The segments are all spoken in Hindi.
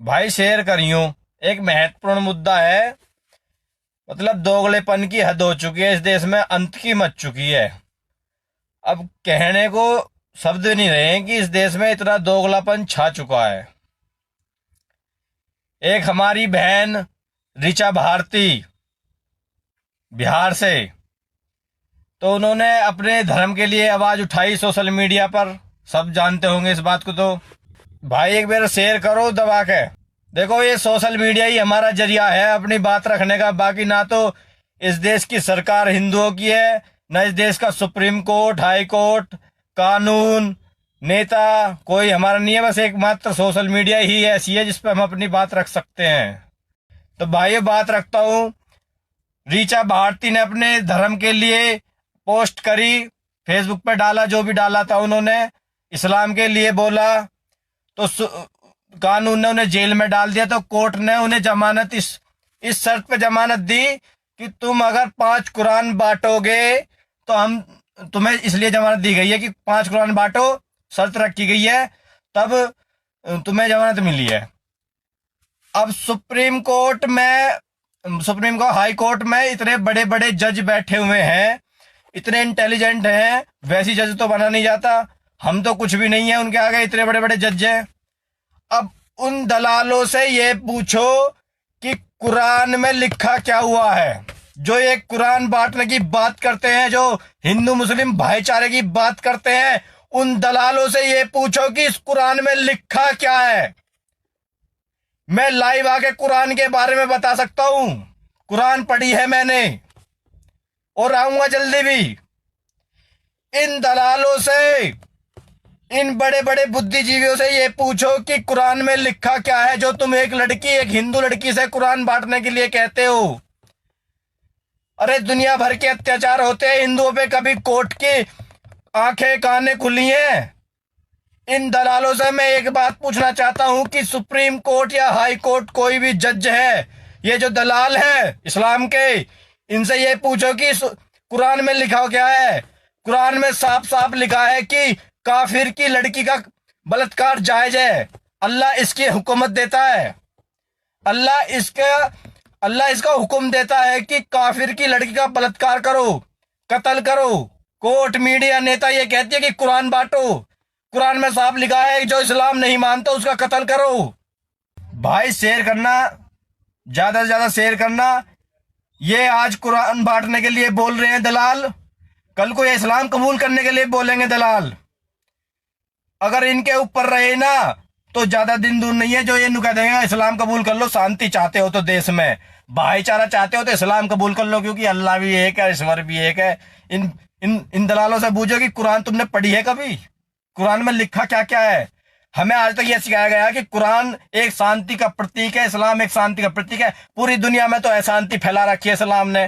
भाई शेयर करियो। एक महत्वपूर्ण मुद्दा है। मतलब दोगलेपन की हद हो चुकी है इस देश में, अंत की मच चुकी है। अब कहने को शब्द नहीं रहे कि इस देश में इतना दोगलापन छा चुका है। एक हमारी बहन ऋचा भारती, बिहार से, तो उन्होंने अपने धर्म के लिए आवाज उठाई सोशल मीडिया पर। सब जानते होंगे इस बात को। तो भाई एक बार शेयर करो दबा के। देखो, ये सोशल मीडिया ही हमारा जरिया है अपनी बात रखने का। बाकी ना तो इस देश की सरकार हिंदुओं की है, न इस देश का सुप्रीम कोर्ट, हाई कोर्ट, कानून, नेता कोई हमारा नहीं है। बस एकमात्र सोशल मीडिया ही ऐसी है जिस पर हम अपनी बात रख सकते हैं। तो भाई बात रखता हूँ। ऋचा भारती ने अपने धर्म के लिए पोस्ट करी, फेसबुक पर डाला, जो भी डाला था उन्होंने, इस्लाम के लिए बोला। तो कानून ने उन्हें जेल में डाल दिया। तो कोर्ट ने उन्हें जमानत इस शर्त पे जमानत दी कि तुम अगर 5 कुरान बांटोगे तो हम तुम्हें, इसलिए जमानत दी गई है कि 5 कुरान बांटो, शर्त रखी गई है, तब तुम्हें जमानत मिली है। अब हाई कोर्ट में इतने बड़े बड़े जज बैठे हुए हैं, इतने इंटेलिजेंट हैं। वैसी जज तो बना नहीं जाता। हम तो कुछ भी नहीं है उनके आगे, इतने बड़े बड़े जज हैं। अब उन दलालों से ये पूछो कि कुरान में लिखा क्या हुआ है। जो ये कुरान बांटने की बात करते हैं, जो हिंदू मुस्लिम भाईचारे की बात करते हैं, उन दलालों से ये पूछो कि इस कुरान में लिखा क्या है। मैं लाइव आके कुरान के बारे में बता सकता हूं। कुरान पढ़ी है मैंने और आऊंगा जल्दी भी। इन दलालों से, इन बड़े बड़े बुद्धिजीवियों से ये पूछो कि कुरान में लिखा क्या है, जो तुम एक हिंदू लड़की से कुरान बांटने के लिए कहते हो। अरे दुनिया भर के अत्याचार होते हैं हिंदुओं पे, कभी कोर्ट की आंखें कानें खुली हैं। इन दलालों से मैं एक बात पूछना चाहता हूं कि सुप्रीम कोर्ट या हाई कोर्ट कोई भी जज है, ये जो दलाल है इस्लाम के, इनसे ये पूछो कि कुरान में लिखा क्या है। कुरान में साफ साफ लिखा है कि काफिर की लड़की का बलात्कार जायज है। अल्लाह इसकी हुकूमत देता है। अल्लाह इसका हुक्म देता है कि काफिर की लड़की का बलात्कार करो, कत्ल करो। कोर्ट, मीडिया, नेता ये कहती है कि कुरान बांटो। कुरान में साफ लिखा है जो इस्लाम नहीं मानता उसका कत्ल करो। भाई शेयर करना, ज्यादा से ज्यादा शेयर करना। ये आज कुरान बांटने के लिए बोल रहे हैं दलाल, कल को ये इस्लाम कबूल करने के लिए बोलेंगे दलाल। अगर इनके ऊपर रहे ना तो ज्यादा दिन दूर नहीं है जो ये कह देंगे इस्लाम कबूल कर लो। शांति चाहते हो तो देश में भाईचारा चाहते हो तो इस्लाम कबूल कर लो, क्योंकि अल्लाह भी एक है, ईश्वर भी एक है। इन दलालों से पूछो कि कुरान तुमने पढ़ी है कभी? कुरान में लिखा क्या क्या है? हमें आज तक यह सिखाया गया कि कुरान एक शांति का प्रतीक है, इस्लाम एक शांति का प्रतीक है। पूरी दुनिया में तो अशांति फैला रखी है इस्लाम ने,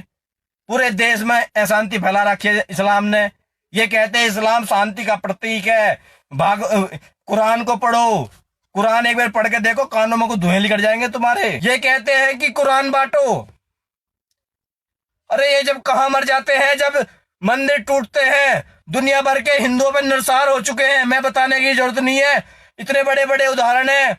पूरे देश में अशांति फैला रखी है इस्लाम ने। ये कहते हैं इस्लाम शांति का प्रतीक है। कुरान को पढ़ो, कुरान एक बार पढ़ के देखो, कानों में को धुएं निकल जाएंगे तुम्हारे। ये कहते हैं कि कुरान बांटो। अरे ये जब कहां मर जाते हैं, जब मंदिर टूटते हैं, दुनिया भर के हिंदुओं पर निरसार हो चुके हैं। मैं बताने की जरूरत नहीं है, इतने बड़े बड़े उदाहरण हैं।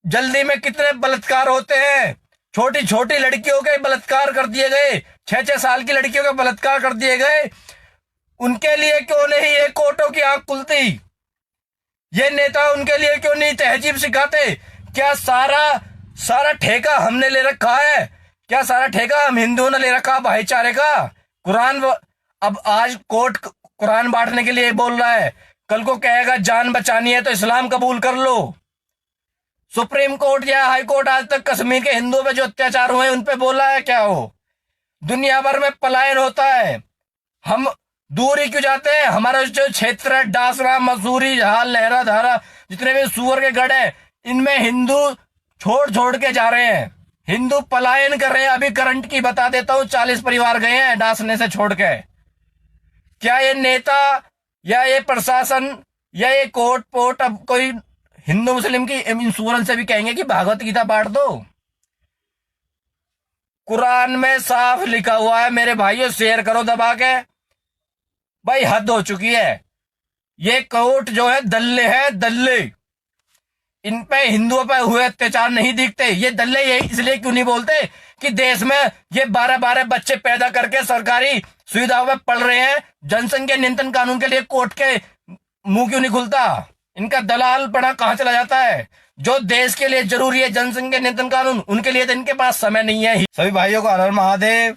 जल्दी में कितने बलात्कार होते हैं, छोटी छोटी लड़कियों के बलात्कार कर दिए गए, 6-6 साल की लड़कियों के बलात्कार कर दिए गए। उनके लिए क्यों नहीं ये कोर्टों की आंख खुलती? ये नेता उनके लिए क्यों नहीं तहजीब सिखाते? क्या सारा ठेका हमने ले रखा है? क्या सारा ठेका हम हिंदुओं ने ले रखा भाईचारे का? अब आज कोर्ट कुरान बांटने के लिए बोल रहा है, कल को कहेगा जान बचानी है तो इस्लाम कबूल कर लो। सुप्रीम कोर्ट या हाई कोर्ट आज तक कश्मीर के हिंदुओं पे जो अत्याचार हुए उन पे बोला है क्या? हो दुनिया भर में पलायन होता है, हम दूर ही क्यों जाते हैं? हमारा जो क्षेत्र है, डासरा, मसूरी, हाल, लहरा, धारा, जितने भी सुअर के गढ़ हैं, इनमें हिंदू छोड़ के जा रहे हैं, हिंदू पलायन कर रहे हैं। अभी करंट की बता देता हूं, 40 परिवार गए हैं डासने से छोड़ के। क्या ये नेता या ये प्रशासन या ये कोर्ट पोर्ट अब कोई हिंदू मुस्लिम की इंश्योरेंस से भी कहेंगे कि भागवत गीता बांट दो? कुरान में साफ लिखा हुआ है मेरे भाइयों, शेयर करो दबा के। भाई हद हो चुकी है। ये कोर्ट जो है दल्ले है, दल्ले। इन पे हिंदुओं पे हुए अत्याचार नहीं दिखते। ये दल्ले ये इसलिए क्यों नहीं बोलते कि देश में ये 12-12 बच्चे पैदा करके सरकारी सुविधाओं में पढ़ रहे हैं, जनसंख्या नियंत्रण कानून के लिए कोर्ट के मुंह क्यों नहीं खुलता? इनका दलाल पड़ा कहां चला जाता है? जो देश के लिए जरूरी है जनसंख्या नियंत्रण कानून, उनके लिए तो इनके पास समय नहीं है। सभी भाइयों को हर हर महादेव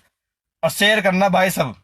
और शेयर करना भाई सब।